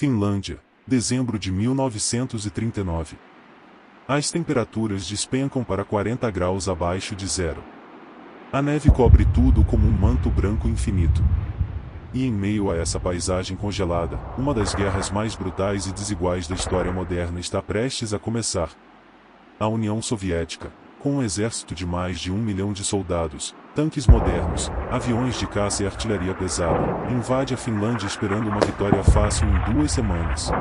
Finlândia, dezembro de 1939. As temperaturas despencam para 40 graus abaixo de zero. A neve cobre tudo como um manto branco infinito. E em meio a essa paisagem congelada, uma das guerras mais brutais e desiguais da história moderna está prestes a começar. A União Soviética, com um exército de mais de 1 milhão de soldados, tanques modernos, aviões de caça e artilharia pesada, invade a Finlândia esperando uma vitória fácil em 2 semanas.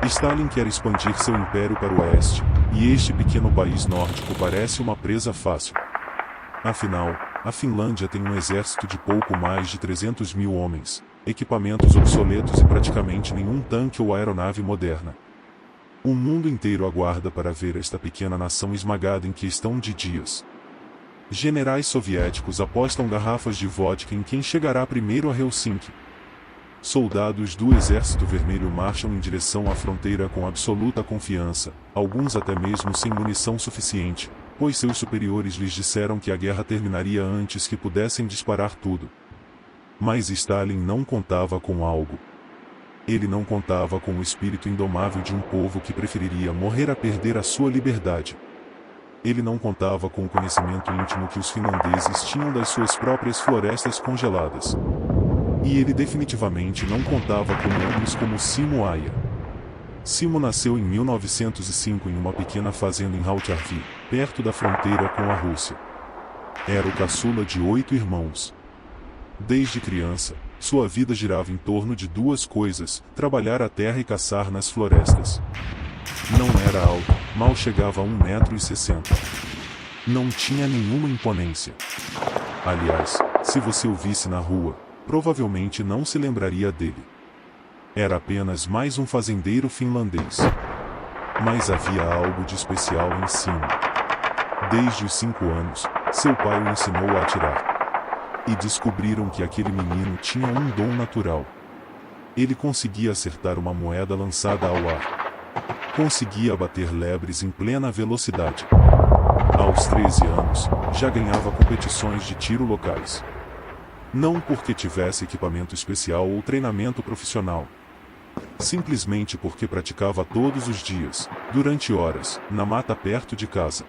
Stalin quer expandir seu império para o oeste, e este pequeno país nórdico parece uma presa fácil. Afinal, a Finlândia tem um exército de pouco mais de 300 mil homens, equipamentos obsoletos e praticamente nenhum tanque ou aeronave moderna. O mundo inteiro aguarda para ver esta pequena nação esmagada em questão de dias. Generais soviéticos apostam garrafas de vodka em quem chegará primeiro a Helsinki. Soldados do Exército Vermelho marcham em direção à fronteira com absoluta confiança, alguns até mesmo sem munição suficiente, pois seus superiores lhes disseram que a guerra terminaria antes que pudessem disparar tudo. Mas Stalin não contava com algo. Ele não contava com o espírito indomável de um povo que preferiria morrer a perder a sua liberdade. Ele não contava com o conhecimento íntimo que os finlandeses tinham das suas próprias florestas congeladas. E ele definitivamente não contava com homens como Simo Aya. Simo nasceu em 1905 em uma pequena fazenda em Hautjärvi, perto da fronteira com a Rússia. Era o caçula de 8 irmãos. Desde criança, sua vida girava em torno de 2 coisas: trabalhar a terra e caçar nas florestas. Não era alto, mal chegava a 1,60 m. Não tinha nenhuma imponência. Aliás, se você o visse na rua, provavelmente não se lembraria dele. Era apenas mais um fazendeiro finlandês. Mas havia algo de especial em Simo. Desde os 5 anos, seu pai o ensinou a atirar. E descobriram que aquele menino tinha um dom natural. Ele conseguia acertar uma moeda lançada ao ar. Conseguia abater lebres em plena velocidade. Aos 13 anos, já ganhava competições de tiro locais. Não porque tivesse equipamento especial ou treinamento profissional. Simplesmente porque praticava todos os dias, durante horas, na mata perto de casa.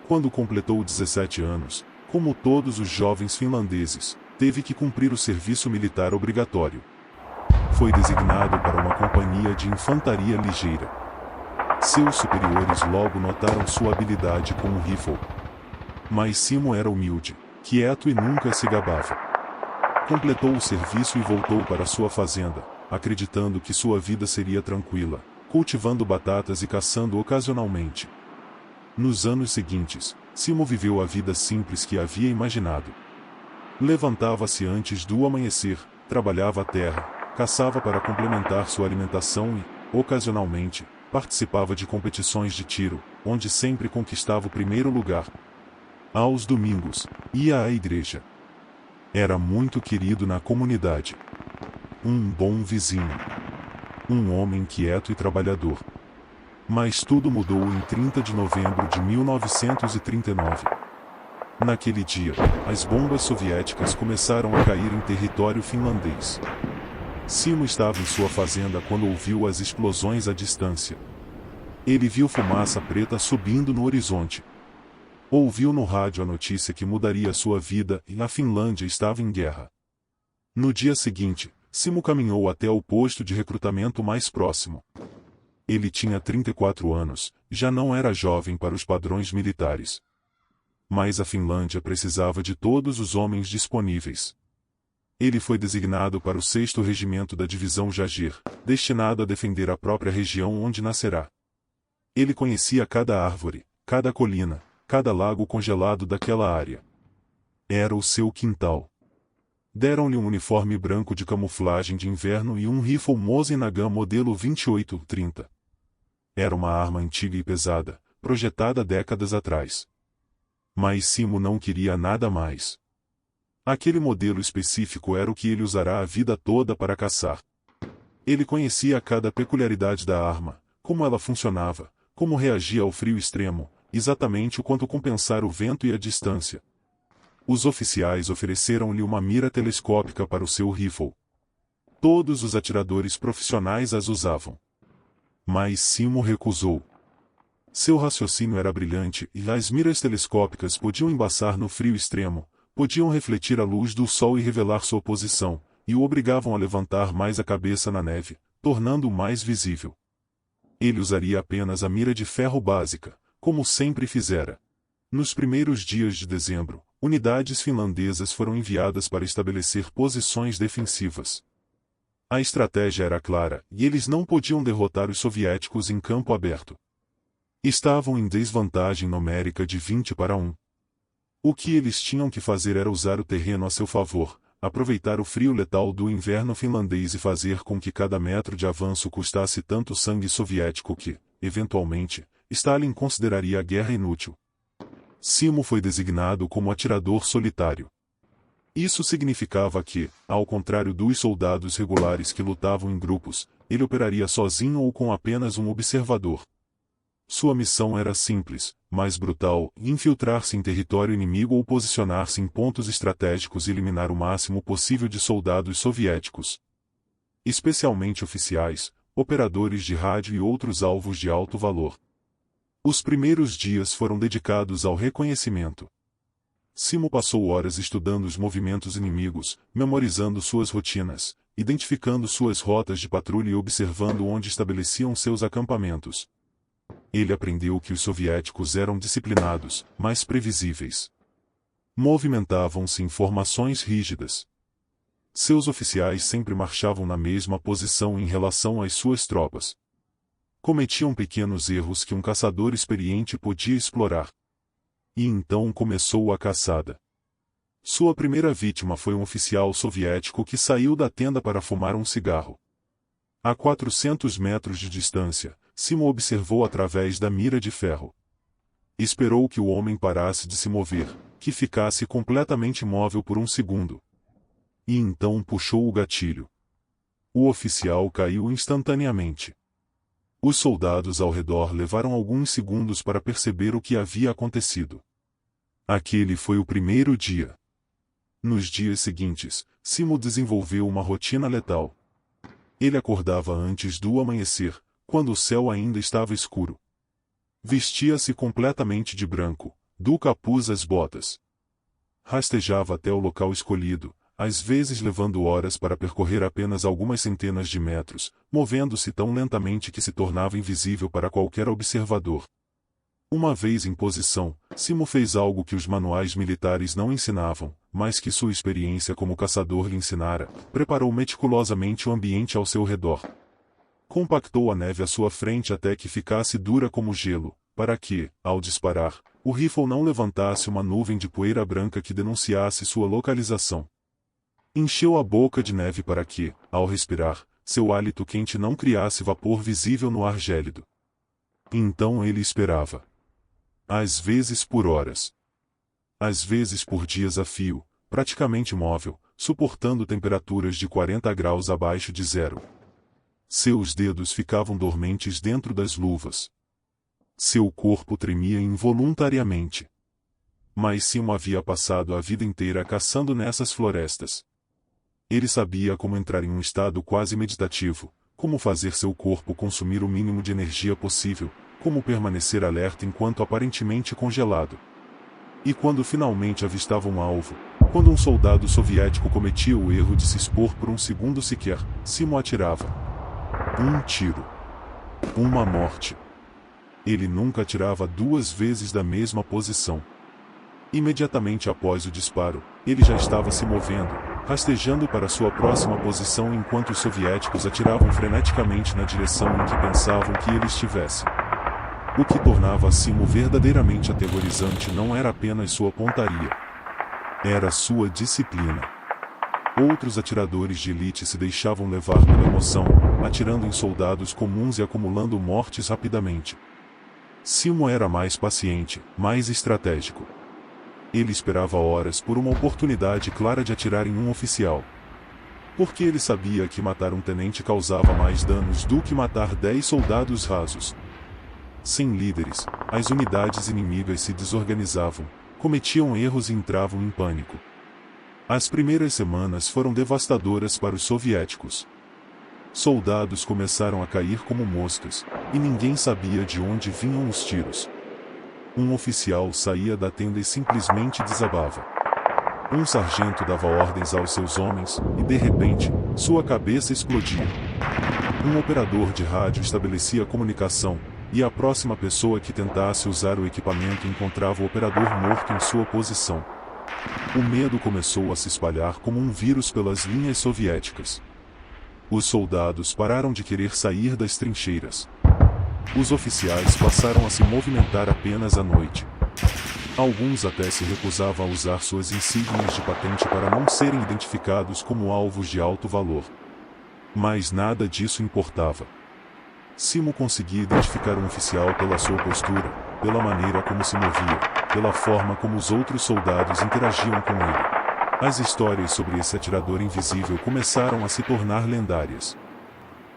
Quando completou 17 anos, como todos os jovens finlandeses, teve que cumprir o serviço militar obrigatório. Foi designado para uma companhia de infantaria ligeira. Seus superiores logo notaram sua habilidade com o rifle. Mas Simo era humilde, quieto e nunca se gabava. Completou o serviço e voltou para sua fazenda, acreditando que sua vida seria tranquila, cultivando batatas e caçando ocasionalmente. Nos anos seguintes, Simo viveu a vida simples que havia imaginado. Levantava-se antes do amanhecer, trabalhava a terra, caçava para complementar sua alimentação e, ocasionalmente, participava de competições de tiro, onde sempre conquistava o primeiro lugar. Aos domingos, ia à igreja. Era muito querido na comunidade. Um bom vizinho. Um homem quieto e trabalhador. Mas tudo mudou em 30 de novembro de 1939. Naquele dia, as bombas soviéticas começaram a cair em território finlandês. Simo estava em sua fazenda quando ouviu as explosões à distância. Ele viu fumaça preta subindo no horizonte. Ouviu no rádio a notícia que mudaria sua vida e a Finlândia estava em guerra. No dia seguinte, Simo caminhou até o posto de recrutamento mais próximo. Ele tinha 34 anos, já não era jovem para os padrões militares. Mas a Finlândia precisava de todos os homens disponíveis. Ele foi designado para o 6º Regimento da Divisão Jagir, destinado a defender a própria região onde nascerá. Ele conhecia cada árvore, cada colina, cada lago congelado daquela área. Era o seu quintal. Deram-lhe um uniforme branco de camuflagem de inverno e um rifle Mosin Nagant modelo 28-30. Era uma arma antiga e pesada, projetada décadas atrás. Mas Simo não queria nada mais. Aquele modelo específico era o que ele usará a vida toda para caçar. Ele conhecia cada peculiaridade da arma, como ela funcionava, como reagia ao frio extremo, exatamente o quanto compensar o vento e a distância. Os oficiais ofereceram-lhe uma mira telescópica para o seu rifle. Todos os atiradores profissionais as usavam. Mas Simo recusou. Seu raciocínio era brilhante e as miras telescópicas podiam embaçar no frio extremo, podiam refletir a luz do sol e revelar sua posição, e o obrigavam a levantar mais a cabeça na neve, tornando-o mais visível. Ele usaria apenas a mira de ferro básica, como sempre fizera. Nos primeiros dias de dezembro, unidades finlandesas foram enviadas para estabelecer posições defensivas. A estratégia era clara, e eles não podiam derrotar os soviéticos em campo aberto. Estavam em desvantagem numérica de 20-1. O que eles tinham que fazer era usar o terreno a seu favor, aproveitar o frio letal do inverno finlandês e fazer com que cada metro de avanço custasse tanto sangue soviético que, eventualmente, Stalin consideraria a guerra inútil. Simo foi designado como atirador solitário. Isso significava que, ao contrário dos soldados regulares que lutavam em grupos, ele operaria sozinho ou com apenas um observador. Sua missão era simples, mas brutal: infiltrar-se em território inimigo ou posicionar-se em pontos estratégicos e eliminar o máximo possível de soldados soviéticos. Especialmente oficiais, operadores de rádio e outros alvos de alto valor. Os primeiros dias foram dedicados ao reconhecimento. Simo passou horas estudando os movimentos inimigos, memorizando suas rotinas, identificando suas rotas de patrulha e observando onde estabeleciam seus acampamentos. Ele aprendeu que os soviéticos eram disciplinados, mas previsíveis. Movimentavam-se em formações rígidas. Seus oficiais sempre marchavam na mesma posição em relação às suas tropas. Cometiam pequenos erros que um caçador experiente podia explorar. E então começou a caçada. Sua primeira vítima foi um oficial soviético que saiu da tenda para fumar um cigarro. A 400 metros de distância, Simo observou através da mira de ferro. Esperou que o homem parasse de se mover, que ficasse completamente imóvel por um segundo. E então puxou o gatilho. O oficial caiu instantaneamente. Os soldados ao redor levaram alguns segundos para perceber o que havia acontecido. Aquele foi o primeiro dia. Nos dias seguintes, Simo desenvolveu uma rotina letal. Ele acordava antes do amanhecer, quando o céu ainda estava escuro. Vestia-se completamente de branco, do capuz às botas. Rastejava até o local escolhido, às vezes levando horas para percorrer apenas algumas centenas de metros, movendo-se tão lentamente que se tornava invisível para qualquer observador. Uma vez em posição, Simo fez algo que os manuais militares não ensinavam, mas que sua experiência como caçador lhe ensinara: preparou meticulosamente o ambiente ao seu redor. Compactou a neve à sua frente até que ficasse dura como gelo, para que, ao disparar, o rifle não levantasse uma nuvem de poeira branca que denunciasse sua localização. Encheu a boca de neve para que, ao respirar, seu hálito quente não criasse vapor visível no ar gélido. Então ele esperava. Às vezes por horas. Às vezes por dias a fio, praticamente imóvel, suportando temperaturas de 40 graus abaixo de zero. Seus dedos ficavam dormentes dentro das luvas. Seu corpo tremia involuntariamente. Mas Simo havia passado a vida inteira caçando nessas florestas. Ele sabia como entrar em um estado quase meditativo, como fazer seu corpo consumir o mínimo de energia possível, como permanecer alerta enquanto aparentemente congelado. E quando finalmente avistava um alvo, quando um soldado soviético cometia o erro de se expor por um segundo sequer, Simo atirava. Um tiro. Uma morte. Ele nunca atirava duas vezes da mesma posição. Imediatamente após o disparo, ele já estava se movendo, rastejando para sua próxima posição enquanto os soviéticos atiravam freneticamente na direção em que pensavam que ele estivesse. O que tornava Simo verdadeiramente aterrorizante não era apenas sua pontaria. Era sua disciplina. Outros atiradores de elite se deixavam levar pela emoção, atirando em soldados comuns e acumulando mortes rapidamente. Simo era mais paciente, mais estratégico. Ele esperava horas por uma oportunidade clara de atirar em um oficial. Porque ele sabia que matar um tenente causava mais danos do que matar 10 soldados rasos. Sem líderes, as unidades inimigas se desorganizavam, cometiam erros e entravam em pânico. As primeiras semanas foram devastadoras para os soviéticos. Soldados começaram a cair como moscas, e ninguém sabia de onde vinham os tiros. Um oficial saía da tenda e simplesmente desabava. Um sargento dava ordens aos seus homens, e de repente, sua cabeça explodia. Um operador de rádio estabelecia a comunicação, e a próxima pessoa que tentasse usar o equipamento encontrava o operador morto em sua posição. O medo começou a se espalhar como um vírus pelas linhas soviéticas. Os soldados pararam de querer sair das trincheiras. Os oficiais passaram a se movimentar apenas à noite. Alguns até se recusavam a usar suas insígnias de patente para não serem identificados como alvos de alto valor. Mas nada disso importava. Simo conseguia identificar um oficial pela sua postura, pela maneira como se movia, pela forma como os outros soldados interagiam com ele. As histórias sobre esse atirador invisível começaram a se tornar lendárias.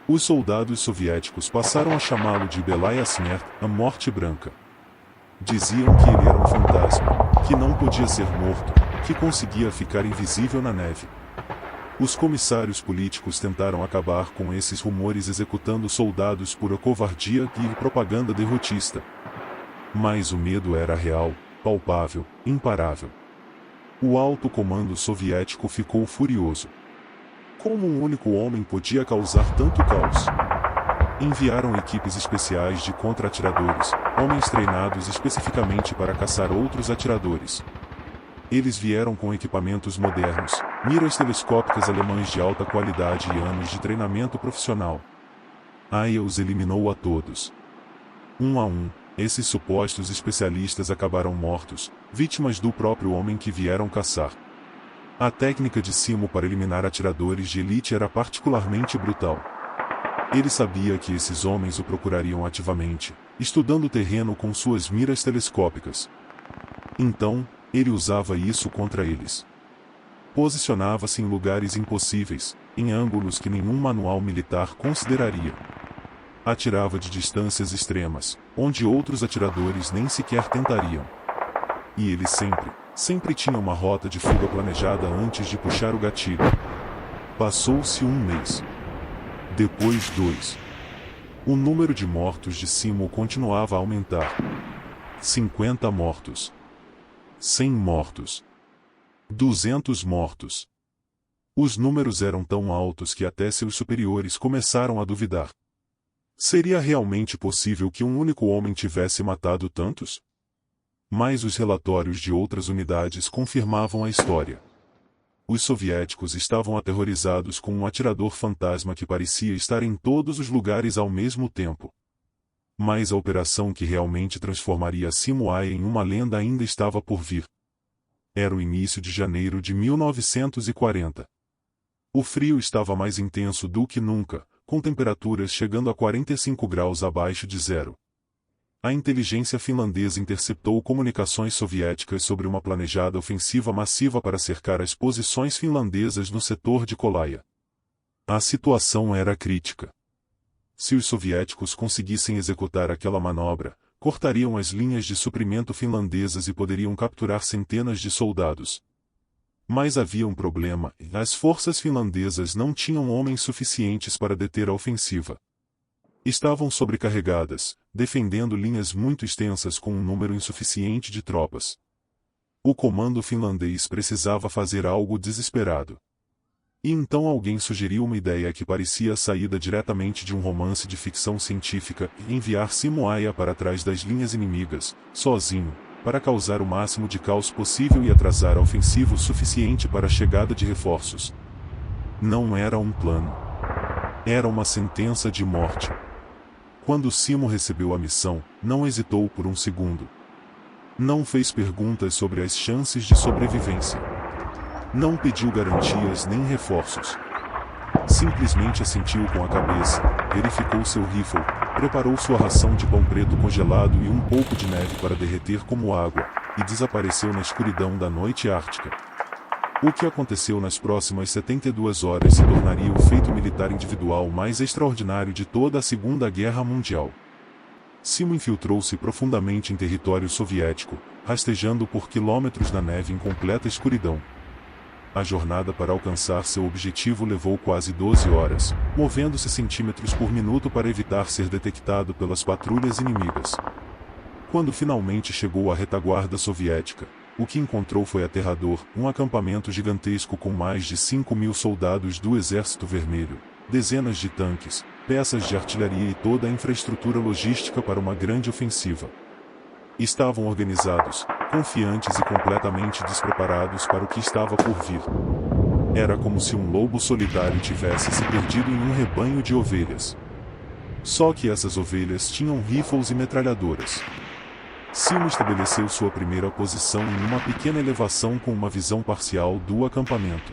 Os soldados soviéticos passaram a chamá-lo de Belaya Smert, a Morte Branca. Diziam que ele era um fantasma, que não podia ser morto, que conseguia ficar invisível na neve. Os comissários políticos tentaram acabar com esses rumores executando soldados por covardia e propaganda derrotista. Mas o medo era real, palpável, imparável. O alto comando soviético ficou furioso. Como um único homem podia causar tanto caos? Enviaram equipes especiais de contra-atiradores, homens treinados especificamente para caçar outros atiradores. Eles vieram com equipamentos modernos, miras telescópicas alemãs de alta qualidade e anos de treinamento profissional. Aya os eliminou a todos. Um a um, esses supostos especialistas acabaram mortos, vítimas do próprio homem que vieram caçar. A técnica de Simo para eliminar atiradores de elite era particularmente brutal. Ele sabia que esses homens o procurariam ativamente, estudando o terreno com suas miras telescópicas. Então, ele usava isso contra eles. Posicionava-se em lugares impossíveis, em ângulos que nenhum manual militar consideraria. Atirava de distâncias extremas, onde outros atiradores nem sequer tentariam. E ele sempre tinha uma rota de fuga planejada antes de puxar o gatilho. Passou-se um mês. Depois 2. O número de mortos de Simo continuava a aumentar. 50 mortos. 100 mortos. 200 mortos. Os números eram tão altos que até seus superiores começaram a duvidar. Seria realmente possível que um único homem tivesse matado tantos? Mas os relatórios de outras unidades confirmavam a história. Os soviéticos estavam aterrorizados com um atirador fantasma que parecia estar em todos os lugares ao mesmo tempo. Mas a operação que realmente transformaria Simo Aya em uma lenda ainda estava por vir. Era o início de janeiro de 1940. O frio estava mais intenso do que nunca, com temperaturas chegando a 45 graus abaixo de zero. A inteligência finlandesa interceptou comunicações soviéticas sobre uma planejada ofensiva massiva para cercar as posições finlandesas no setor de Kolaja. A situação era crítica. Se os soviéticos conseguissem executar aquela manobra, cortariam as linhas de suprimento finlandesas e poderiam capturar centenas de soldados. Mas havia um problema: as forças finlandesas não tinham homens suficientes para deter a ofensiva. Estavam sobrecarregadas, defendendo linhas muito extensas com um número insuficiente de tropas. O comando finlandês precisava fazer algo desesperado. E então alguém sugeriu uma ideia que parecia saída diretamente de um romance de ficção científica: enviar Simo Aya para trás das linhas inimigas, sozinho, para causar o máximo de caos possível e atrasar a ofensiva o suficiente para a chegada de reforços. Não era um plano. Era uma sentença de morte. Quando Simo recebeu a missão, não hesitou por um segundo. Não fez perguntas sobre as chances de sobrevivência. Não pediu garantias nem reforços. Simplesmente assentiu com a cabeça, verificou seu rifle, preparou sua ração de pão preto congelado e um pouco de neve para derreter como água, e desapareceu na escuridão da noite ártica. O que aconteceu nas próximas 72 horas se tornaria o feito militar individual mais extraordinário de toda a Segunda Guerra Mundial. Simo infiltrou-se profundamente em território soviético, rastejando por quilômetros na neve em completa escuridão. A jornada para alcançar seu objetivo levou quase 12 horas, movendo-se centímetros por minuto para evitar ser detectado pelas patrulhas inimigas. Quando finalmente chegou à retaguarda soviética, o que encontrou foi aterrador: um acampamento gigantesco com mais de 5.000 soldados do Exército Vermelho, dezenas de tanques, peças de artilharia e toda a infraestrutura logística para uma grande ofensiva. Estavam organizados, confiantes e completamente despreparados para o que estava por vir. Era como se um lobo solitário tivesse se perdido em um rebanho de ovelhas. Só que essas ovelhas tinham rifles e metralhadoras. Simo estabeleceu sua primeira posição em uma pequena elevação com uma visão parcial do acampamento.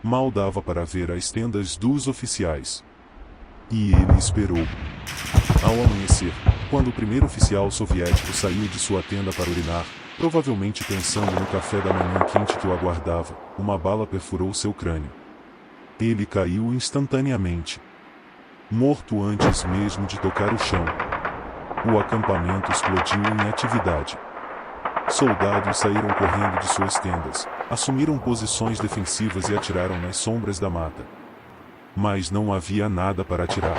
Mal dava para ver as tendas dos oficiais. E ele esperou. Ao amanhecer, quando o primeiro oficial soviético saiu de sua tenda para urinar, provavelmente pensando no café da manhã quente que o aguardava, uma bala perfurou seu crânio. Ele caiu instantaneamente. Morto antes mesmo de tocar o chão. O acampamento explodiu em atividade. Soldados saíram correndo de suas tendas, assumiram posições defensivas e atiraram nas sombras da mata. Mas não havia nada para atirar.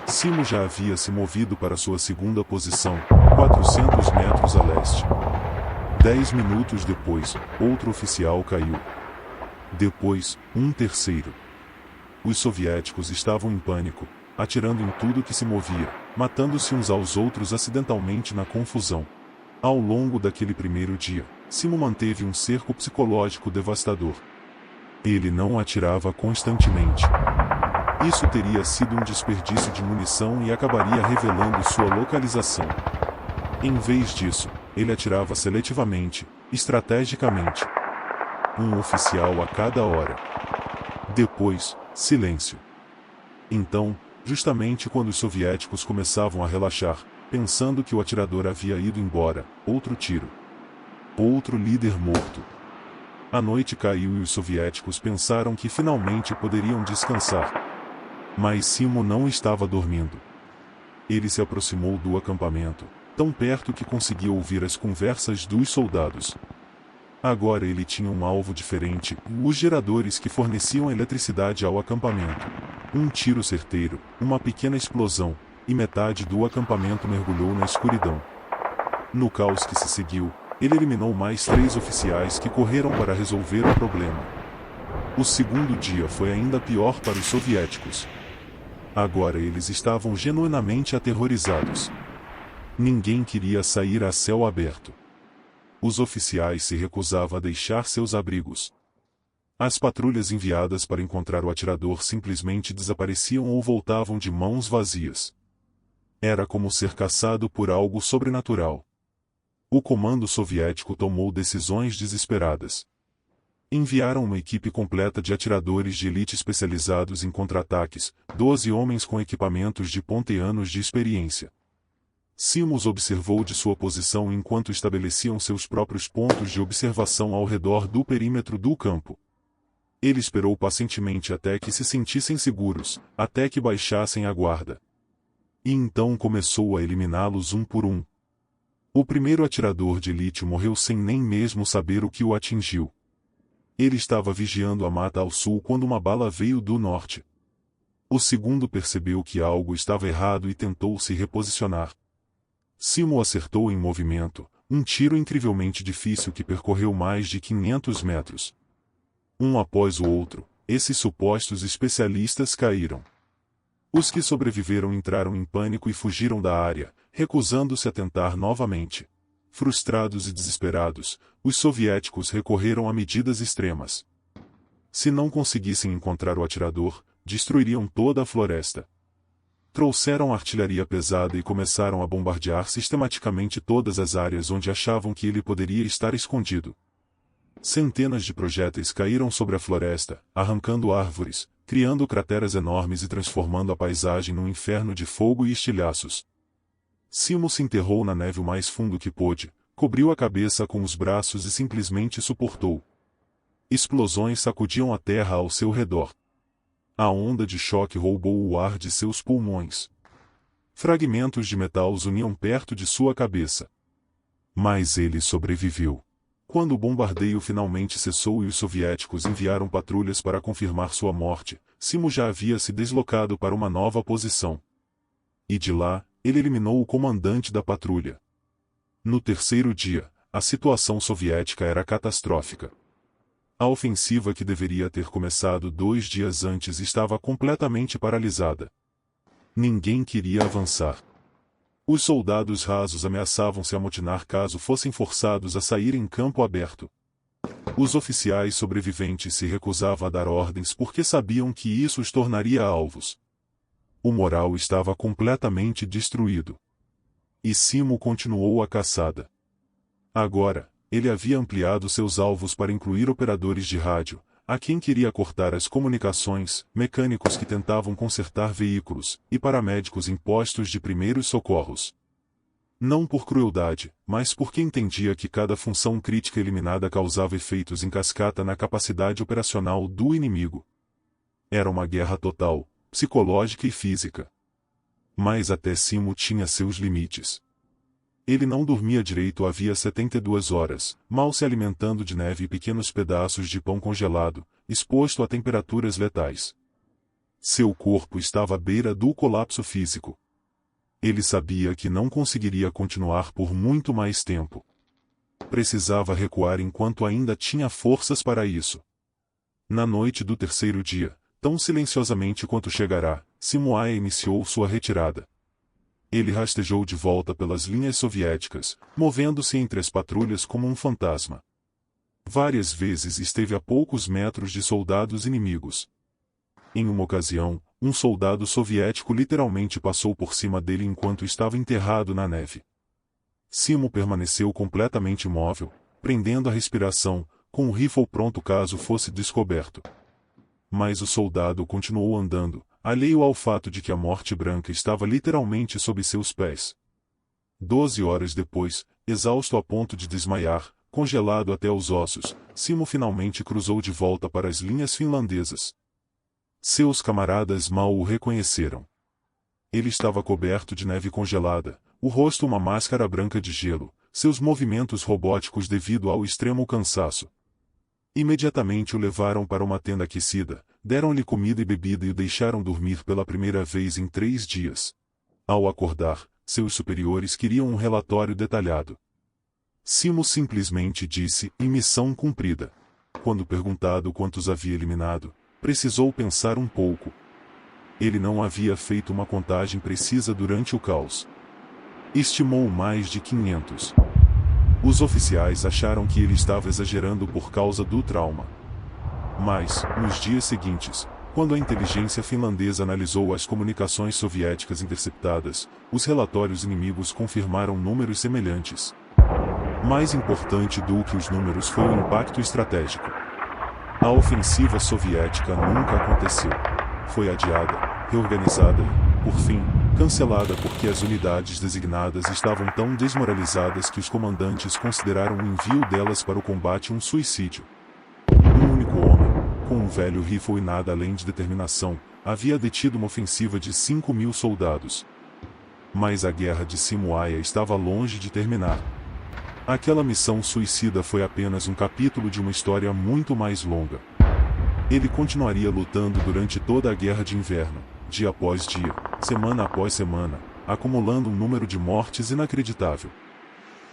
Simo já havia se movido para sua segunda posição, 400 metros a leste. 10 minutos depois, outro oficial caiu. Depois, um terceiro. Os soviéticos estavam em pânico, atirando em tudo que se movia, matando-se uns aos outros acidentalmente na confusão. Ao longo daquele primeiro dia, Simo manteve um cerco psicológico devastador. Ele não atirava constantemente. Isso teria sido um desperdício de munição e acabaria revelando sua localização. Em vez disso, ele atirava seletivamente, estrategicamente. Um oficial a cada hora. Depois, silêncio. Então, justamente quando os soviéticos começavam a relaxar, pensando que o atirador havia ido embora, outro tiro. Outro líder morto. A noite caiu e os soviéticos pensaram que finalmente poderiam descansar. Mas Simo não estava dormindo. Ele se aproximou do acampamento, tão perto que conseguia ouvir as conversas dos soldados. Agora ele tinha um alvo diferente: os geradores que forneciam eletricidade ao acampamento. Um tiro certeiro, uma pequena explosão, e metade do acampamento mergulhou na escuridão. No caos que se seguiu, ele eliminou mais 3 oficiais que correram para resolver o problema. O segundo dia foi ainda pior para os soviéticos. Agora eles estavam genuinamente aterrorizados. Ninguém queria sair a céu aberto. Os oficiais se recusavam a deixar seus abrigos. As patrulhas enviadas para encontrar o atirador simplesmente desapareciam ou voltavam de mãos vazias. Era como ser caçado por algo sobrenatural. O comando soviético tomou decisões desesperadas. Enviaram uma equipe completa de atiradores de elite especializados em contra-ataques, 12 homens com equipamentos de ponta e anos de experiência. Simo os observou de sua posição enquanto estabeleciam seus próprios pontos de observação ao redor do perímetro do campo. Ele esperou pacientemente até que se sentissem seguros, até que baixassem a guarda. E então começou a eliminá-los um por um. O primeiro atirador de elite morreu sem nem mesmo saber o que o atingiu. Ele estava vigiando a mata ao sul quando uma bala veio do norte. O segundo percebeu que algo estava errado e tentou se reposicionar. Simo acertou em movimento, um tiro incrivelmente difícil que percorreu mais de 500 metros. Um após o outro, esses supostos especialistas caíram. Os que sobreviveram entraram em pânico e fugiram da área, recusando-se a tentar novamente. Frustrados e desesperados, os soviéticos recorreram a medidas extremas. Se não conseguissem encontrar o atirador, destruiriam toda a floresta. Trouxeram artilharia pesada e começaram a bombardear sistematicamente todas as áreas onde achavam que ele poderia estar escondido. Centenas de projéteis caíram sobre a floresta, arrancando árvores, criando crateras enormes e transformando a paisagem num inferno de fogo e estilhaços. Simo se enterrou na neve o mais fundo que pôde, cobriu a cabeça com os braços e simplesmente suportou. Explosões sacudiam a terra ao seu redor. A onda de choque roubou o ar de seus pulmões. Fragmentos de metal os uniam perto de sua cabeça. Mas ele sobreviveu. Quando o bombardeio finalmente cessou e os soviéticos enviaram patrulhas para confirmar sua morte, Simo já havia se deslocado para uma nova posição. E de lá, ele eliminou o comandante da patrulha. No terceiro dia, a situação soviética era catastrófica. A ofensiva que deveria ter começado 2 dias antes estava completamente paralisada. Ninguém queria avançar. Os soldados rasos ameaçavam se amotinar caso fossem forçados a sair em campo aberto. Os oficiais sobreviventes se recusavam a dar ordens porque sabiam que isso os tornaria alvos. O moral estava completamente destruído. E Simo continuou a caçada. Agora, ele havia ampliado seus alvos para incluir operadores de rádio, a quem queria cortar as comunicações, mecânicos que tentavam consertar veículos, e paramédicos em postos de primeiros socorros. Não por crueldade, mas porque entendia que cada função crítica eliminada causava efeitos em cascata na capacidade operacional do inimigo. Era uma guerra total, psicológica e física. Mas até Simo tinha seus limites. Ele não dormia direito havia 72 horas, mal se alimentando de neve e pequenos pedaços de pão congelado, exposto a temperaturas letais. Seu corpo estava à beira do colapso físico. Ele sabia que não conseguiria continuar por muito mais tempo. Precisava recuar enquanto ainda tinha forças para isso. Na noite do terceiro dia, tão silenciosamente quanto chegará, Simo Aia iniciou sua retirada. Ele rastejou de volta pelas linhas soviéticas, movendo-se entre as patrulhas como um fantasma. Várias vezes esteve a poucos metros de soldados inimigos. Em uma ocasião, um soldado soviético literalmente passou por cima dele enquanto estava enterrado na neve. Simo permaneceu completamente imóvel, prendendo a respiração, com o rifle pronto caso fosse descoberto. Mas o soldado continuou andando, alheio ao fato de que a morte branca estava literalmente sob seus pés. 12 horas depois, exausto a ponto de desmaiar, congelado até os ossos, Simo finalmente cruzou de volta para as linhas finlandesas. Seus camaradas mal o reconheceram. Ele estava coberto de neve congelada, o rosto uma máscara branca de gelo, seus movimentos robóticos devido ao extremo cansaço. Imediatamente o levaram para uma tenda aquecida, deram-lhe comida e bebida e o deixaram dormir pela primeira vez em 3 dias. Ao acordar, seus superiores queriam um relatório detalhado. Simo simplesmente disse, missão cumprida. Quando perguntado quantos havia eliminado, precisou pensar um pouco. Ele não havia feito uma contagem precisa durante o caos. Estimou mais de 500. Os oficiais acharam que ele estava exagerando por causa do trauma. Mas, nos dias seguintes, quando a inteligência finlandesa analisou as comunicações soviéticas interceptadas, os relatórios inimigos confirmaram números semelhantes. Mais importante do que os números foi o impacto estratégico. A ofensiva soviética nunca aconteceu. Foi adiada, reorganizada e, por fim, cancelada porque as unidades designadas estavam tão desmoralizadas que os comandantes consideraram o envio delas para o combate um suicídio. Um único homem, com um velho rifle e nada além de determinação, havia detido uma ofensiva de 5.000 soldados. Mas a guerra de Simo Aia estava longe de terminar. Aquela missão suicida foi apenas um capítulo de uma história muito mais longa. Ele continuaria lutando durante toda a Guerra de Inverno, dia após dia, semana após semana, acumulando um número de mortes inacreditável.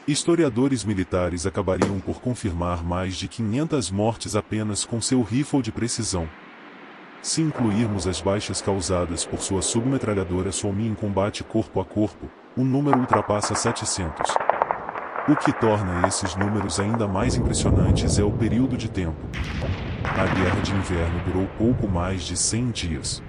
Historiadores militares acabariam por confirmar mais de 500 mortes apenas com seu rifle de precisão. Se incluirmos as baixas causadas por sua submetralhadora Suomi em combate corpo a corpo, o número ultrapassa 700. O que torna esses números ainda mais impressionantes é o período de tempo. A Guerra de Inverno durou pouco mais de 100 dias.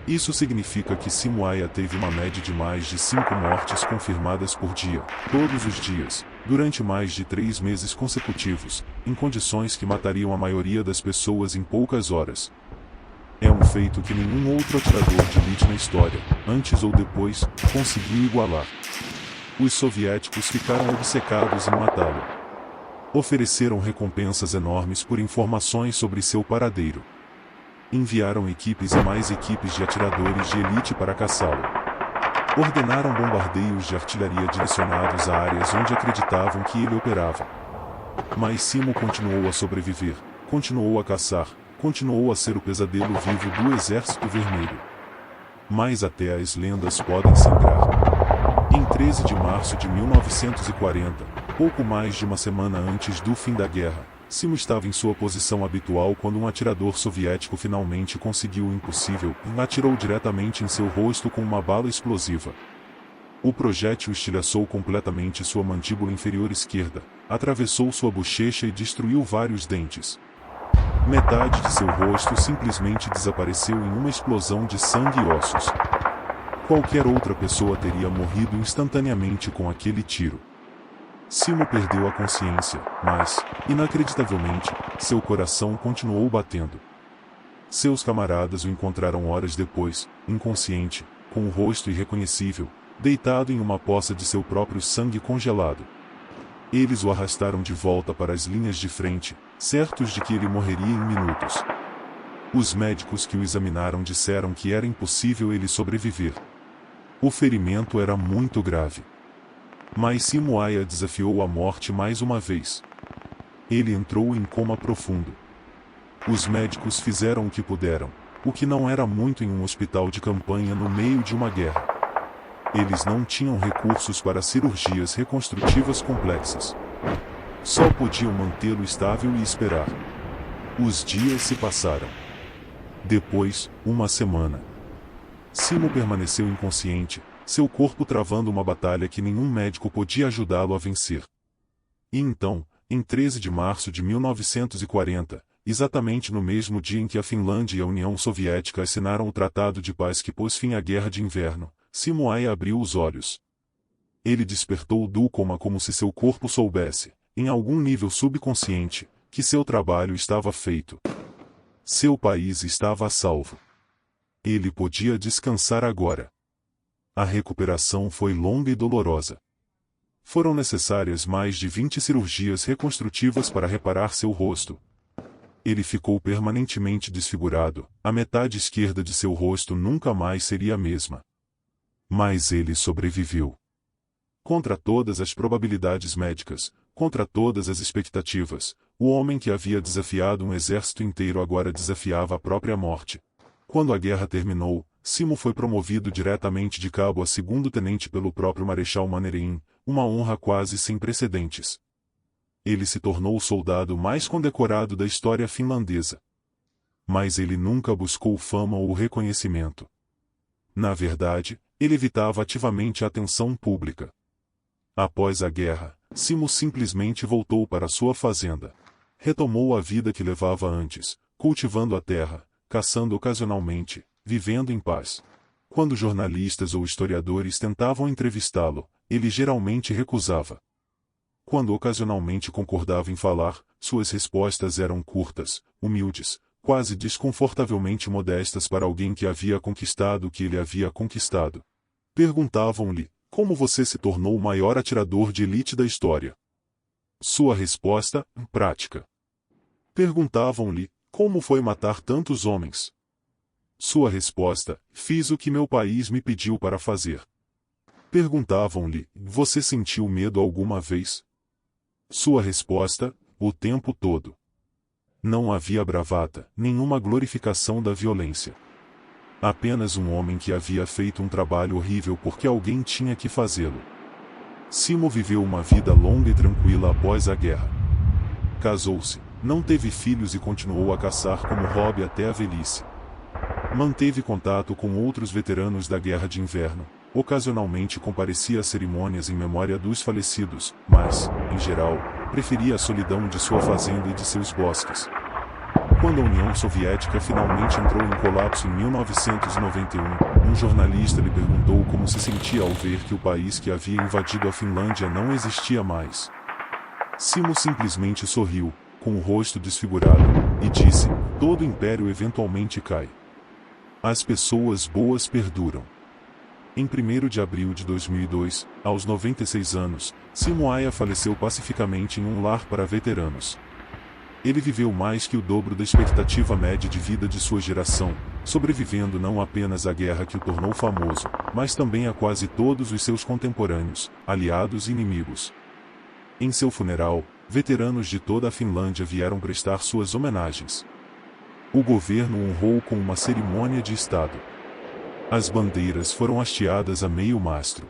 Isso significa que Simo Aia teve uma média de mais de 5 mortes confirmadas por dia, todos os dias, durante mais de 3 meses consecutivos, em condições que matariam a maioria das pessoas em poucas horas. É um feito que nenhum outro atirador de elite na história, antes ou depois, conseguiu igualar. Os soviéticos ficaram obcecados em matá-lo. Ofereceram recompensas enormes por informações sobre seu paradeiro. Enviaram equipes e mais equipes de atiradores de elite para caçá-lo. Ordenaram bombardeios de artilharia direcionados a áreas onde acreditavam que ele operava. Mas Simo continuou a sobreviver, continuou a caçar, continuou a ser o pesadelo vivo do Exército Vermelho. Mas até as lendas podem sangrar. Em 13 de março de 1940, pouco mais de uma semana antes do fim da guerra, Simo estava em sua posição habitual quando um atirador soviético finalmente conseguiu o impossível e atirou diretamente em seu rosto com uma bala explosiva. O projétil estilhaçou completamente sua mandíbula inferior esquerda, atravessou sua bochecha e destruiu vários dentes. Metade de seu rosto simplesmente desapareceu em uma explosão de sangue e ossos. Qualquer outra pessoa teria morrido instantaneamente com aquele tiro. Simo perdeu a consciência, mas, inacreditavelmente, seu coração continuou batendo. Seus camaradas o encontraram horas depois, inconsciente, com o rosto irreconhecível, deitado em uma poça de seu próprio sangue congelado. Eles o arrastaram de volta para as linhas de frente, certos de que ele morreria em minutos. Os médicos que o examinaram disseram que era impossível ele sobreviver. O ferimento era muito grave. Mas Simo Aia desafiou a morte mais uma vez. Ele entrou em coma profundo. Os médicos fizeram o que puderam, o que não era muito em um hospital de campanha no meio de uma guerra. Eles não tinham recursos para cirurgias reconstrutivas complexas. Só podiam mantê-lo estável e esperar. Os dias se passaram. Depois, uma semana. Simo permaneceu inconsciente, seu corpo travando uma batalha que nenhum médico podia ajudá-lo a vencer. E então, em 13 de março de 1940, exatamente no mesmo dia em que a Finlândia e a União Soviética assinaram o Tratado de Paz que pôs fim à Guerra de Inverno, Simo Aia abriu os olhos. Ele despertou do coma como se seu corpo soubesse, em algum nível subconsciente, que seu trabalho estava feito. Seu país estava a salvo. Ele podia descansar agora. A recuperação foi longa e dolorosa. Foram necessárias mais de 20 cirurgias reconstrutivas para reparar seu rosto. Ele ficou permanentemente desfigurado, a metade esquerda de seu rosto nunca mais seria a mesma. Mas ele sobreviveu. Contra todas as probabilidades médicas, contra todas as expectativas, o homem que havia desafiado um exército inteiro agora desafiava a própria morte. Quando a guerra terminou, Simo foi promovido diretamente de cabo a segundo-tenente pelo próprio Marechal Mannerheim, uma honra quase sem precedentes. Ele se tornou o soldado mais condecorado da história finlandesa. Mas ele nunca buscou fama ou reconhecimento. Na verdade, ele evitava ativamente a atenção pública. Após a guerra, Simo simplesmente voltou para sua fazenda. Retomou a vida que levava antes, cultivando a terra, caçando ocasionalmente, vivendo em paz. Quando jornalistas ou historiadores tentavam entrevistá-lo, ele geralmente recusava. Quando ocasionalmente concordava em falar, suas respostas eram curtas, humildes, quase desconfortavelmente modestas para alguém que havia conquistado o que ele havia conquistado. Perguntavam-lhe, como você se tornou o maior atirador de elite da história? Sua resposta, prática. Perguntavam-lhe, como foi matar tantos homens? Sua resposta, fiz o que meu país me pediu para fazer. Perguntavam-lhe, você sentiu medo alguma vez? Sua resposta, o tempo todo. Não havia bravata, nenhuma glorificação da violência. Apenas um homem que havia feito um trabalho horrível porque alguém tinha que fazê-lo. Simo viveu uma vida longa e tranquila após a guerra. Casou-se, não teve filhos e continuou a caçar como hobby até a velhice. Manteve contato com outros veteranos da Guerra de Inverno, ocasionalmente comparecia a cerimônias em memória dos falecidos, mas, em geral, preferia a solidão de sua fazenda e de seus bosques. Quando a União Soviética finalmente entrou em colapso em 1991, um jornalista lhe perguntou como se sentia ao ver que o país que havia invadido a Finlândia não existia mais. Simo simplesmente sorriu, com o rosto desfigurado, e disse, todo império eventualmente cai. As pessoas boas perduram. Em 1º de abril de 2002, aos 96 anos, Simo Aia faleceu pacificamente em um lar para veteranos. Ele viveu mais que o dobro da expectativa média de vida de sua geração, sobrevivendo não apenas à guerra que o tornou famoso, mas também a quase todos os seus contemporâneos, aliados e inimigos. Em seu funeral, Veteranos de toda a Finlândia vieram prestar suas homenagens. O governo o honrou com uma cerimônia de Estado. As bandeiras foram hasteadas a meio mastro.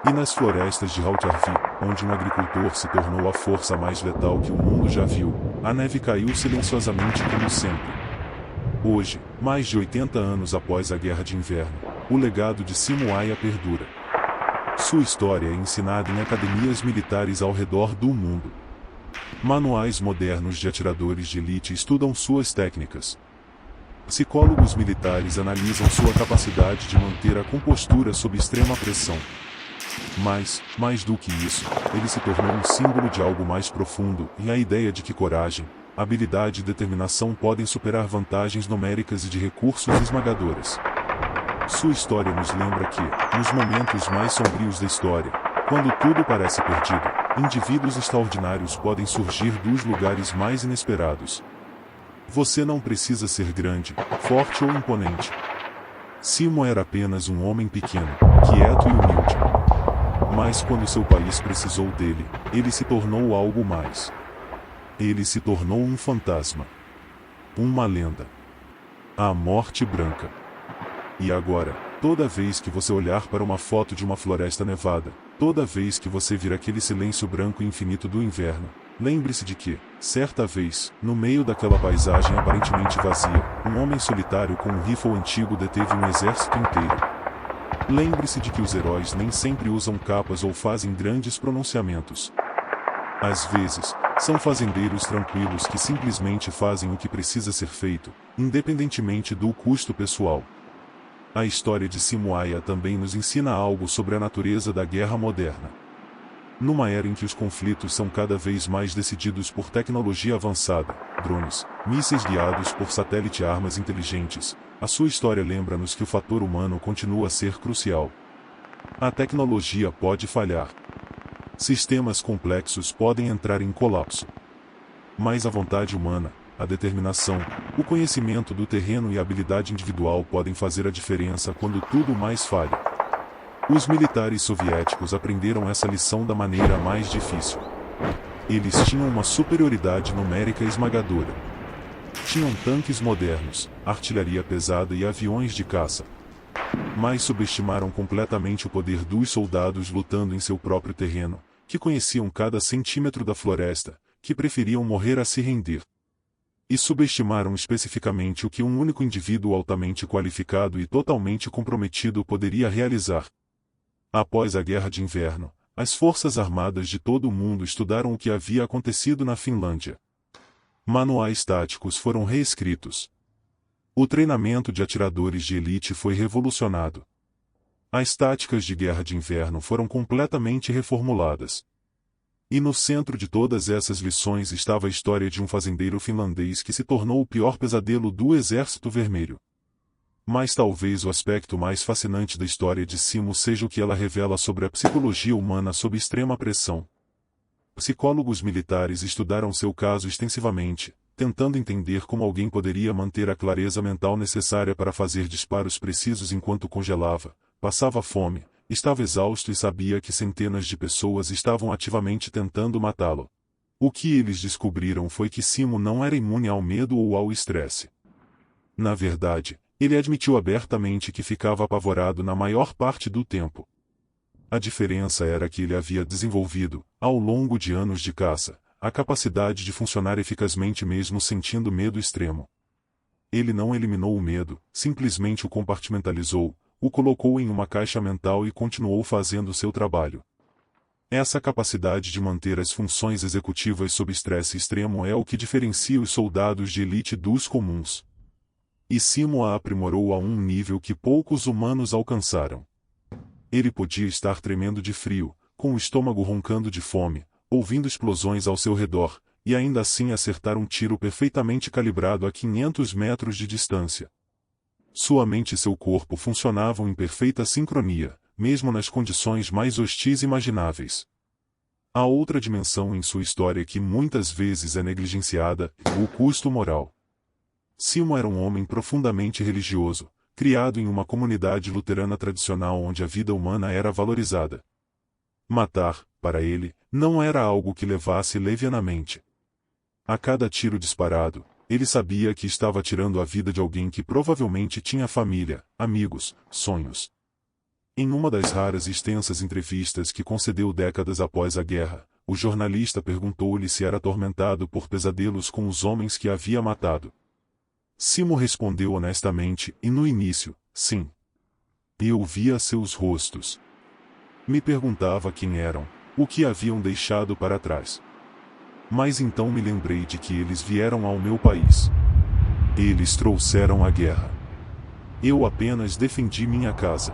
E nas florestas de Hautjärvi, onde um agricultor se tornou a força mais letal que o mundo já viu, a neve caiu silenciosamente como sempre. Hoje, mais de 80 anos após a Guerra de Inverno, o legado de Simo Häyhä perdura. Sua história é ensinada em academias militares ao redor do mundo. Manuais modernos de atiradores de elite estudam suas técnicas. Psicólogos militares analisam sua capacidade de manter a compostura sob extrema pressão. Mas, mais do que isso, ele se tornou um símbolo de algo mais profundo, e a ideia de que coragem, habilidade e determinação podem superar vantagens numéricas e de recursos esmagadores. Sua história nos lembra que, nos momentos mais sombrios da história, quando tudo parece perdido, indivíduos extraordinários podem surgir dos lugares mais inesperados. Você não precisa ser grande, forte ou imponente. Simo era apenas um homem pequeno, quieto e humilde. Mas quando seu país precisou dele, ele se tornou algo mais. Ele se tornou um fantasma. Uma lenda. A Morte Branca. E agora, toda vez que você olhar para uma foto de uma floresta nevada, toda vez que você vir aquele silêncio branco e infinito do inverno, lembre-se de que, certa vez, no meio daquela paisagem aparentemente vazia, um homem solitário com um rifle antigo deteve um exército inteiro. Lembre-se de que os heróis nem sempre usam capas ou fazem grandes pronunciamentos. Às vezes, são fazendeiros tranquilos que simplesmente fazem o que precisa ser feito, independentemente do custo pessoal. A história de Simo Häyhä também nos ensina algo sobre a natureza da guerra moderna. Numa era em que os conflitos são cada vez mais decididos por tecnologia avançada, drones, mísseis guiados por satélite e armas inteligentes, a sua história lembra-nos que o fator humano continua a ser crucial. A tecnologia pode falhar. Sistemas complexos podem entrar em colapso. Mas a vontade humana, a determinação, o conhecimento do terreno e a habilidade individual podem fazer a diferença quando tudo mais falha. Os militares soviéticos aprenderam essa lição da maneira mais difícil. Eles tinham uma superioridade numérica esmagadora. Tinham tanques modernos, artilharia pesada e aviões de caça. Mas subestimaram completamente o poder dos soldados lutando em seu próprio terreno, que conheciam cada centímetro da floresta, que preferiam morrer a se render. E subestimaram especificamente o que um único indivíduo altamente qualificado e totalmente comprometido poderia realizar. Após a Guerra de Inverno, as forças armadas de todo o mundo estudaram o que havia acontecido na Finlândia. Manuais táticos foram reescritos. O treinamento de atiradores de elite foi revolucionado. As táticas de guerra de inverno foram completamente reformuladas. E no centro de todas essas lições estava a história de um fazendeiro finlandês que se tornou o pior pesadelo do Exército Vermelho. Mas talvez o aspecto mais fascinante da história de Simo seja o que ela revela sobre a psicologia humana sob extrema pressão. Psicólogos militares estudaram seu caso extensivamente, tentando entender como alguém poderia manter a clareza mental necessária para fazer disparos precisos enquanto congelava, passava fome, estava exausto e sabia que centenas de pessoas estavam ativamente tentando matá-lo. O que eles descobriram foi que Simo não era imune ao medo ou ao estresse. Na verdade, ele admitiu abertamente que ficava apavorado na maior parte do tempo. A diferença era que ele havia desenvolvido, ao longo de anos de caça, a capacidade de funcionar eficazmente mesmo sentindo medo extremo. Ele não eliminou o medo, simplesmente o compartimentalizou, o colocou em uma caixa mental e continuou fazendo seu trabalho. Essa capacidade de manter as funções executivas sob estresse extremo é o que diferencia os soldados de elite dos comuns. E Simo a aprimorou a um nível que poucos humanos alcançaram. Ele podia estar tremendo de frio, com o estômago roncando de fome, ouvindo explosões ao seu redor, e ainda assim acertar um tiro perfeitamente calibrado a 500 metros de distância. Sua mente e seu corpo funcionavam em perfeita sincronia, mesmo nas condições mais hostis imagináveis. Há outra dimensão em sua história que muitas vezes é negligenciada: o custo moral. Simo era um homem profundamente religioso, criado em uma comunidade luterana tradicional onde a vida humana era valorizada. Matar, para ele, não era algo que levasse levianamente. A cada tiro disparado, ele sabia que estava tirando a vida de alguém que provavelmente tinha família, amigos, sonhos. Em uma das raras e extensas entrevistas que concedeu décadas após a guerra, o jornalista perguntou-lhe se era atormentado por pesadelos com os homens que havia matado. Simo respondeu honestamente, e no início, sim. Eu via seus rostos. Me perguntava quem eram, o que haviam deixado para trás. Mas então me lembrei de que eles vieram ao meu país. Eles trouxeram a guerra. Eu apenas defendi minha casa.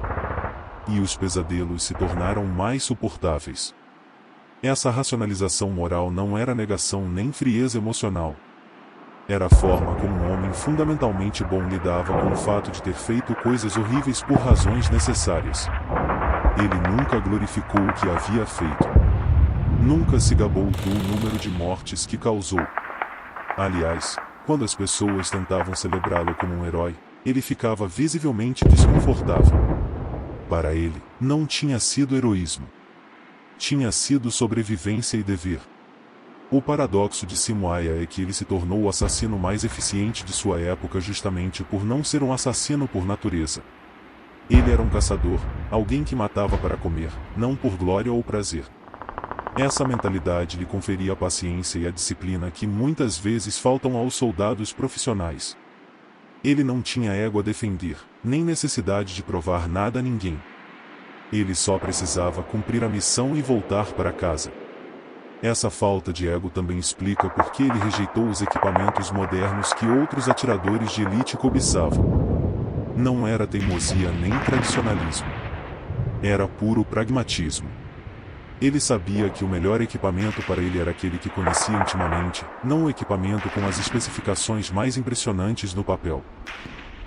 E os pesadelos se tornaram mais suportáveis. Essa racionalização moral não era negação nem frieza emocional. Era a forma como um homem fundamentalmente bom lidava com o fato de ter feito coisas horríveis por razões necessárias. Ele nunca glorificou o que havia feito. Nunca se gabou do número de mortes que causou. Aliás, quando as pessoas tentavam celebrá-lo como um herói, ele ficava visivelmente desconfortável. Para ele, não tinha sido heroísmo. Tinha sido sobrevivência e dever. O paradoxo de Simo Aya é que ele se tornou o assassino mais eficiente de sua época justamente por não ser um assassino por natureza. Ele era um caçador, alguém que matava para comer, não por glória ou prazer. Essa mentalidade lhe conferia a paciência e a disciplina que muitas vezes faltam aos soldados profissionais. Ele não tinha ego a defender, nem necessidade de provar nada a ninguém. Ele só precisava cumprir a missão e voltar para casa. Essa falta de ego também explica por que ele rejeitou os equipamentos modernos que outros atiradores de elite cobiçavam. Não era teimosia nem tradicionalismo. Era puro pragmatismo. Ele sabia que o melhor equipamento para ele era aquele que conhecia intimamente, não o equipamento com as especificações mais impressionantes no papel.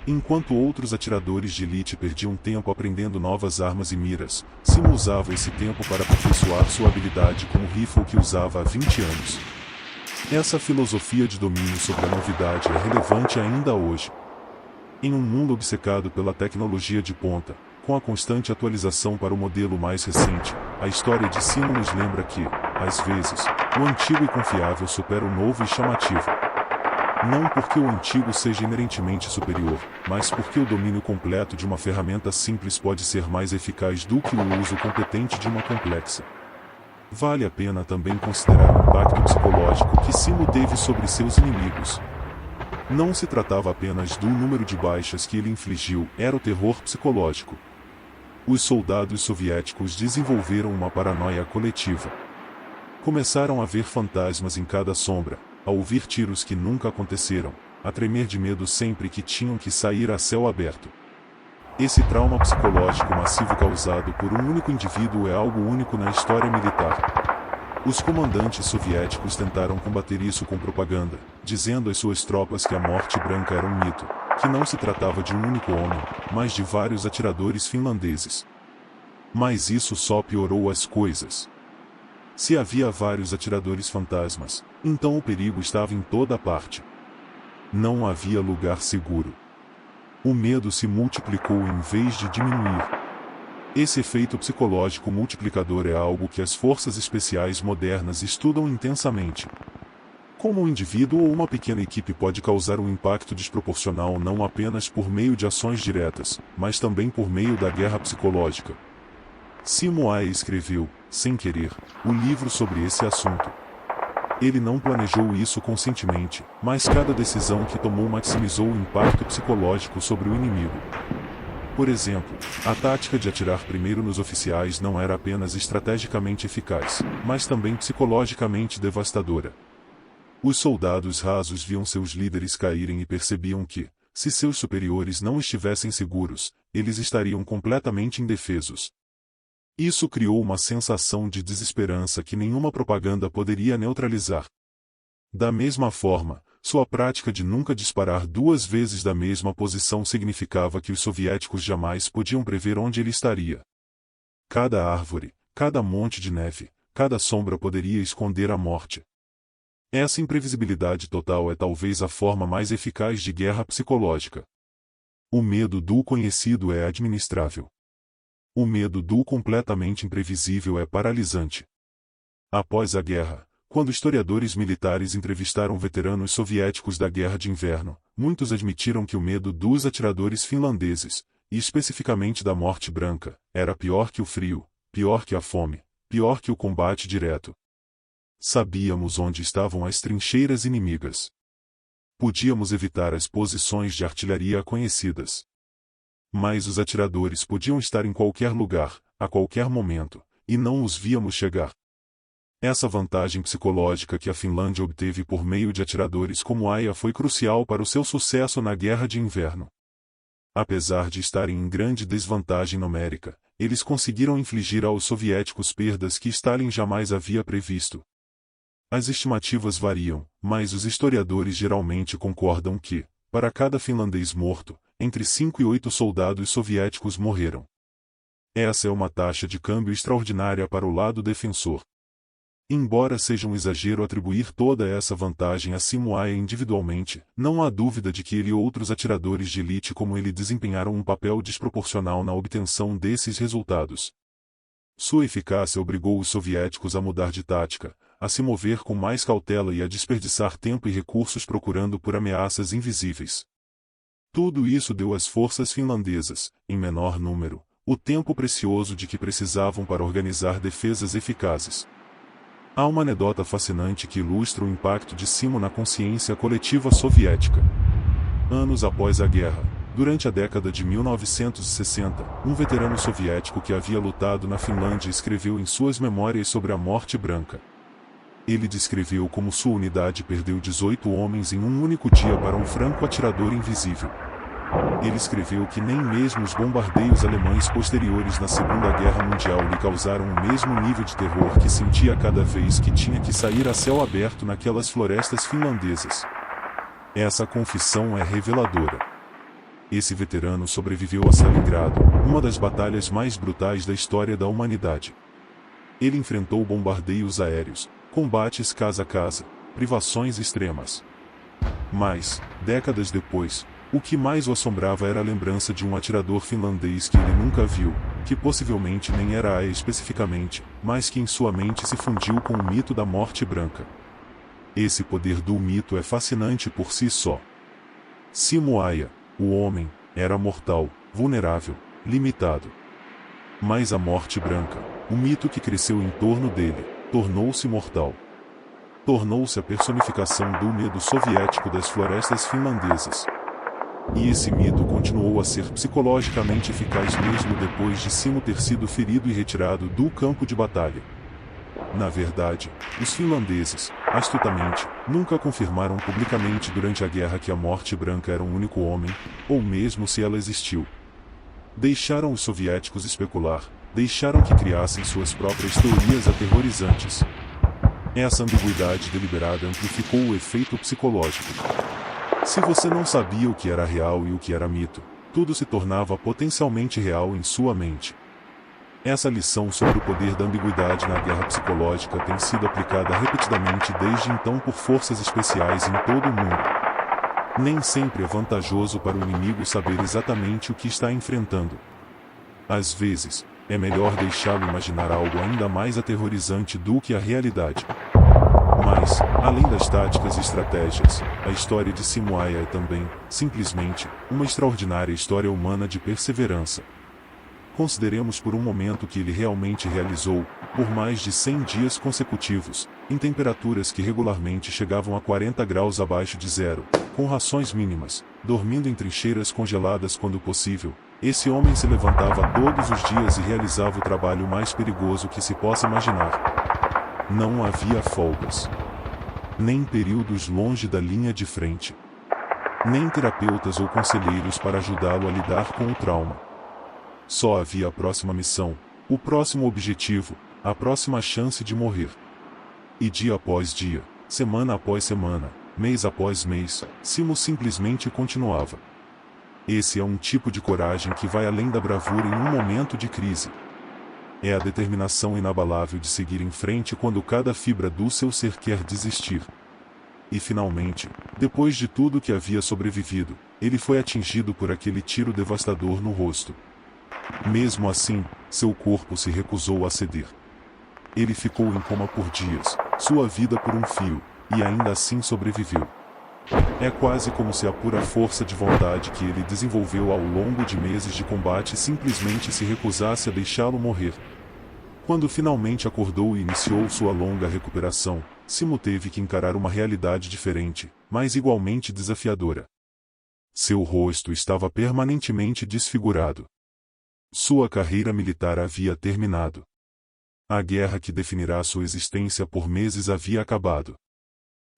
Enquanto outros atiradores de elite perdiam tempo aprendendo novas armas e miras, Simo usava esse tempo para aperfeiçoar sua habilidade com o rifle que usava há 20 anos. Essa filosofia de domínio sobre a novidade é relevante ainda hoje. Em um mundo obcecado pela tecnologia de ponta, com a constante atualização para o modelo mais recente, a história de Simo nos lembra que, às vezes, o antigo e confiável supera o novo e chamativo. Não porque o antigo seja inerentemente superior, mas porque o domínio completo de uma ferramenta simples pode ser mais eficaz do que o uso competente de uma complexa. Vale a pena também considerar o impacto psicológico que Simo teve sobre seus inimigos. Não se tratava apenas do número de baixas que ele infligiu, era o terror psicológico. Os soldados soviéticos desenvolveram uma paranoia coletiva. Começaram a ver fantasmas em cada sombra, a ouvir tiros que nunca aconteceram, a tremer de medo sempre que tinham que sair a céu aberto. Esse trauma psicológico massivo causado por um único indivíduo é algo único na história militar. Os comandantes soviéticos tentaram combater isso com propaganda, dizendo às suas tropas que a morte branca era um mito, que não se tratava de um único homem, mas de vários atiradores finlandeses. Mas isso só piorou as coisas. Se havia vários atiradores fantasmas, então o perigo estava em toda parte. Não havia lugar seguro. O medo se multiplicou em vez de diminuir. Esse efeito psicológico multiplicador é algo que as forças especiais modernas estudam intensamente. Como um indivíduo ou uma pequena equipe pode causar um impacto desproporcional não apenas por meio de ações diretas, mas também por meio da guerra psicológica. Simo Aya escreveu, sem querer, o livro sobre esse assunto. Ele não planejou isso conscientemente, mas cada decisão que tomou maximizou o impacto psicológico sobre o inimigo. Por exemplo, a tática de atirar primeiro nos oficiais não era apenas estrategicamente eficaz, mas também psicologicamente devastadora. Os soldados rasos viam seus líderes caírem e percebiam que, se seus superiores não estivessem seguros, eles estariam completamente indefesos. Isso criou uma sensação de desesperança que nenhuma propaganda poderia neutralizar. Da mesma forma, sua prática de nunca disparar duas vezes da mesma posição significava que os soviéticos jamais podiam prever onde ele estaria. Cada árvore, cada monte de neve, cada sombra poderia esconder a morte. Essa imprevisibilidade total é talvez a forma mais eficaz de guerra psicológica. O medo do conhecido é administrável. O medo do completamente imprevisível é paralisante. Após a guerra, quando historiadores militares entrevistaram veteranos soviéticos da Guerra de Inverno, muitos admitiram que o medo dos atiradores finlandeses, e especificamente da Morte Branca, era pior que o frio, pior que a fome, pior que o combate direto. Sabíamos onde estavam as trincheiras inimigas. Podíamos evitar as posições de artilharia conhecidas. Mas os atiradores podiam estar em qualquer lugar, a qualquer momento, e não os víamos chegar. Essa vantagem psicológica que a Finlândia obteve por meio de atiradores como Aia foi crucial para o seu sucesso na Guerra de Inverno. Apesar de estarem em grande desvantagem numérica, eles conseguiram infligir aos soviéticos perdas que Stalin jamais havia previsto. As estimativas variam, mas os historiadores geralmente concordam que, para cada finlandês morto, entre 5 e 8 soldados soviéticos morreram. Essa é uma taxa de câmbio extraordinária para o lado defensor. Embora seja um exagero atribuir toda essa vantagem a Simo Aia individualmente, não há dúvida de que ele e outros atiradores de elite como ele desempenharam um papel desproporcional na obtenção desses resultados. Sua eficácia obrigou os soviéticos a mudar de tática, a se mover com mais cautela e a desperdiçar tempo e recursos procurando por ameaças invisíveis. Tudo isso deu às forças finlandesas, em menor número, o tempo precioso de que precisavam para organizar defesas eficazes. Há uma anedota fascinante que ilustra o impacto de Simo na consciência coletiva soviética. Anos após a guerra, durante a década de 1960, um veterano soviético que havia lutado na Finlândia escreveu em suas memórias sobre a Morte Branca. Ele descreveu como sua unidade perdeu 18 homens em um único dia para um franco-atirador invisível. Ele escreveu que nem mesmo os bombardeios alemães posteriores na Segunda Guerra Mundial lhe causaram o mesmo nível de terror que sentia cada vez que tinha que sair a céu aberto naquelas florestas finlandesas. Essa confissão é reveladora. Esse veterano sobreviveu a Stalingrado, uma das batalhas mais brutais da história da humanidade. Ele enfrentou bombardeios aéreos, combates casa a casa, privações extremas. Mas, décadas depois, o que mais o assombrava era a lembrança de um atirador finlandês que ele nunca viu, que possivelmente nem era Aia especificamente, mas que em sua mente se fundiu com o mito da Morte Branca. Esse poder do mito é fascinante por si só. Simo Aia, o homem, era mortal, vulnerável, limitado. Mas a Morte Branca, o mito que cresceu em torno dele, tornou-se mortal. Tornou-se a personificação do medo soviético das florestas finlandesas. E esse mito continuou a ser psicologicamente eficaz mesmo depois de Simo ter sido ferido e retirado do campo de batalha. Na verdade, os finlandeses, astutamente, nunca confirmaram publicamente durante a guerra que a Morte Branca era um único homem, ou mesmo se ela existiu. Deixaram os soviéticos especular, deixaram que criassem suas próprias teorias aterrorizantes. Essa ambiguidade deliberada amplificou o efeito psicológico. Se você não sabia o que era real e o que era mito, tudo se tornava potencialmente real em sua mente. Essa lição sobre o poder da ambiguidade na guerra psicológica tem sido aplicada repetidamente desde então por forças especiais em todo o mundo. Nem sempre é vantajoso para o inimigo saber exatamente o que está enfrentando. Às vezes, é melhor deixá-lo imaginar algo ainda mais aterrorizante do que a realidade. Mas, além das táticas e estratégias, a história de Simo Aia é também, simplesmente, uma extraordinária história humana de perseverança. Consideremos por um momento que ele realmente realizou, por mais de 100 dias consecutivos, em temperaturas que regularmente chegavam a 40 graus abaixo de zero, com rações mínimas, dormindo em trincheiras congeladas quando possível, esse homem se levantava todos os dias e realizava o trabalho mais perigoso que se possa imaginar. Não havia folgas. Nem períodos longe da linha de frente. Nem terapeutas ou conselheiros para ajudá-lo a lidar com o trauma. Só havia a próxima missão, o próximo objetivo, a próxima chance de morrer. E dia após dia, semana após semana, mês após mês, Simo simplesmente continuava. Esse é um tipo de coragem que vai além da bravura em um momento de crise. É a determinação inabalável de seguir em frente quando cada fibra do seu ser quer desistir. E finalmente, depois de tudo que havia sobrevivido, ele foi atingido por aquele tiro devastador no rosto. Mesmo assim, seu corpo se recusou a ceder. Ele ficou em coma por dias, sua vida por um fio, e ainda assim sobreviveu. É quase como se a pura força de vontade que ele desenvolveu ao longo de meses de combate simplesmente se recusasse a deixá-lo morrer. Quando finalmente acordou e iniciou sua longa recuperação, Simo teve que encarar uma realidade diferente, mas igualmente desafiadora. Seu rosto estava permanentemente desfigurado. Sua carreira militar havia terminado. A guerra que definirá sua existência por meses havia acabado.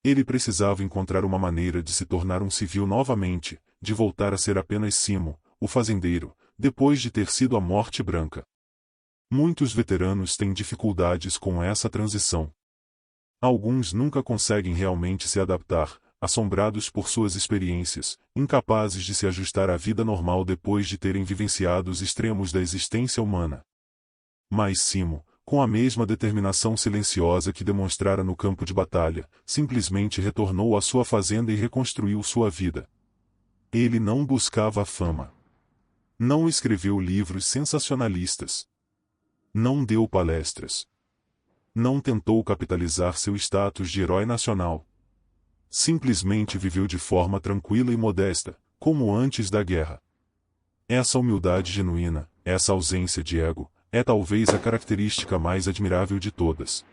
Ele precisava encontrar uma maneira de se tornar um civil novamente, de voltar a ser apenas Simo, o fazendeiro, depois de ter sido a Morte Branca. Muitos veteranos têm dificuldades com essa transição. Alguns nunca conseguem realmente se adaptar, assombrados por suas experiências, incapazes de se ajustar à vida normal depois de terem vivenciado os extremos da existência humana. Mas Simo, com a mesma determinação silenciosa que demonstrara no campo de batalha, simplesmente retornou à sua fazenda e reconstruiu sua vida. Ele não buscava a fama. Não escreveu livros sensacionalistas. Não deu palestras. Não tentou capitalizar seu status de herói nacional. Simplesmente viveu de forma tranquila e modesta, como antes da guerra. Essa humildade genuína, essa ausência de ego, é talvez a característica mais admirável de todas.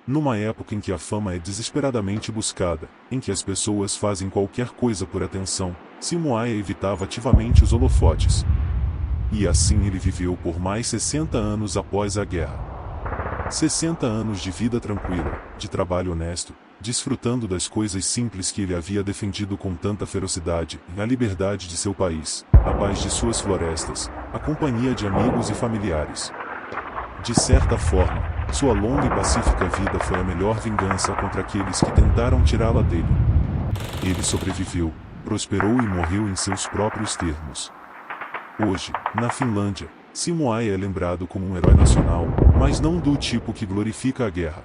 Numa época em que a fama é desesperadamente buscada, em que as pessoas fazem qualquer coisa por atenção, Simo Aya evitava ativamente os holofotes. E assim ele viveu por mais 60 anos após a guerra. 60 anos de vida tranquila, de trabalho honesto, desfrutando das coisas simples que ele havia defendido com tanta ferocidade, a liberdade de seu país, a paz de suas florestas, a companhia de amigos e familiares. De certa forma, sua longa e pacífica vida foi a melhor vingança contra aqueles que tentaram tirá-la dele. Ele sobreviveu, prosperou e morreu em seus próprios termos. Hoje, na Finlândia, Simo Aya é lembrado como um herói nacional, mas não do tipo que glorifica a guerra.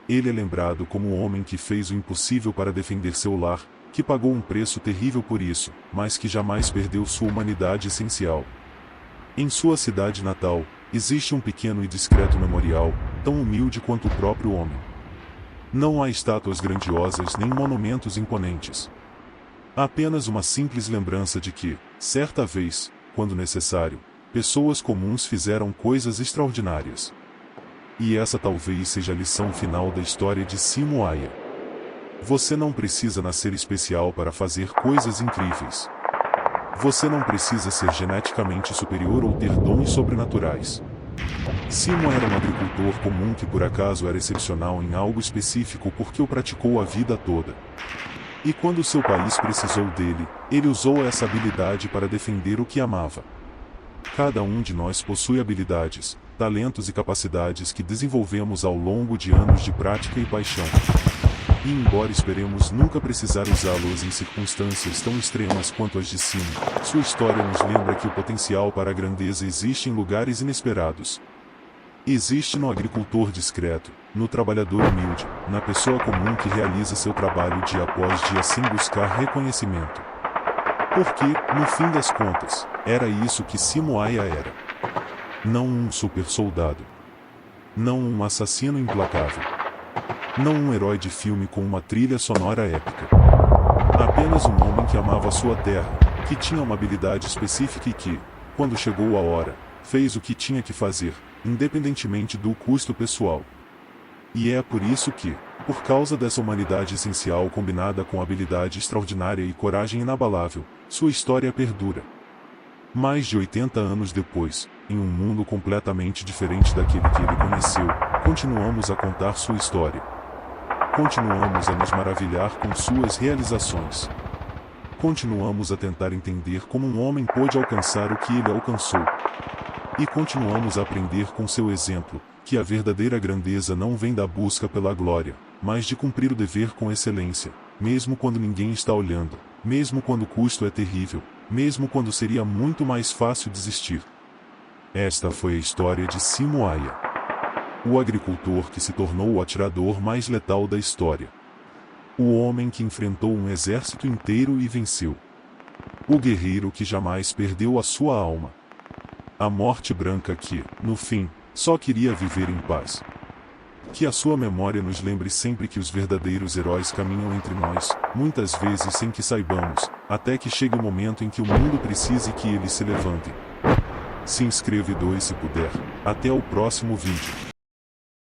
Ele é lembrado como um homem que fez o impossível para defender seu lar, que pagou um preço terrível por isso, mas que jamais perdeu sua humanidade essencial. Em sua cidade natal, existe um pequeno e discreto memorial, tão humilde quanto o próprio homem. Não há estátuas grandiosas nem monumentos imponentes. Há apenas uma simples lembrança de que, certa vez, quando necessário, pessoas comuns fizeram coisas extraordinárias. E essa talvez seja a lição final da história de Simo Aya. Você não precisa nascer especial para fazer coisas incríveis. Você não precisa ser geneticamente superior ou ter dons sobrenaturais. Simo era um agricultor comum que por acaso era excepcional em algo específico porque o praticou a vida toda. E quando seu país precisou dele, ele usou essa habilidade para defender o que amava. Cada um de nós possui habilidades, talentos e capacidades que desenvolvemos ao longo de anos de prática e paixão. E embora esperemos nunca precisar usá-los em circunstâncias tão extremas quanto as de Simo, sua história nos lembra que o potencial para a grandeza existe em lugares inesperados. Existe no agricultor discreto, no trabalhador humilde, na pessoa comum que realiza seu trabalho dia após dia sem buscar reconhecimento. Porque, no fim das contas, era isso que Simo Aya era. Não um super soldado. Não um assassino implacável. Não um herói de filme com uma trilha sonora épica. Apenas um homem que amava sua terra, que tinha uma habilidade específica e que, quando chegou a hora, fez o que tinha que fazer, independentemente do custo pessoal. E é por isso que, por causa dessa humanidade essencial combinada com habilidade extraordinária e coragem inabalável, sua história perdura. Mais de 80 anos depois, em um mundo completamente diferente daquele que ele conheceu, continuamos a contar sua história. Continuamos a nos maravilhar com suas realizações. Continuamos a tentar entender como um homem pôde alcançar o que ele alcançou. E continuamos a aprender com seu exemplo, que a verdadeira grandeza não vem da busca pela glória, mas de cumprir o dever com excelência, mesmo quando ninguém está olhando, mesmo quando o custo é terrível, mesmo quando seria muito mais fácil desistir. Esta foi a história de Simo Aya. O agricultor que se tornou o atirador mais letal da história. O homem que enfrentou um exército inteiro e venceu. O guerreiro que jamais perdeu a sua alma. A Morte Branca que, no fim, só queria viver em paz. Que a sua memória nos lembre sempre que os verdadeiros heróis caminham entre nós, muitas vezes sem que saibamos, até que chegue o momento em que o mundo precise que eles se levantem. Se inscreva e doe se puder. Até o próximo vídeo.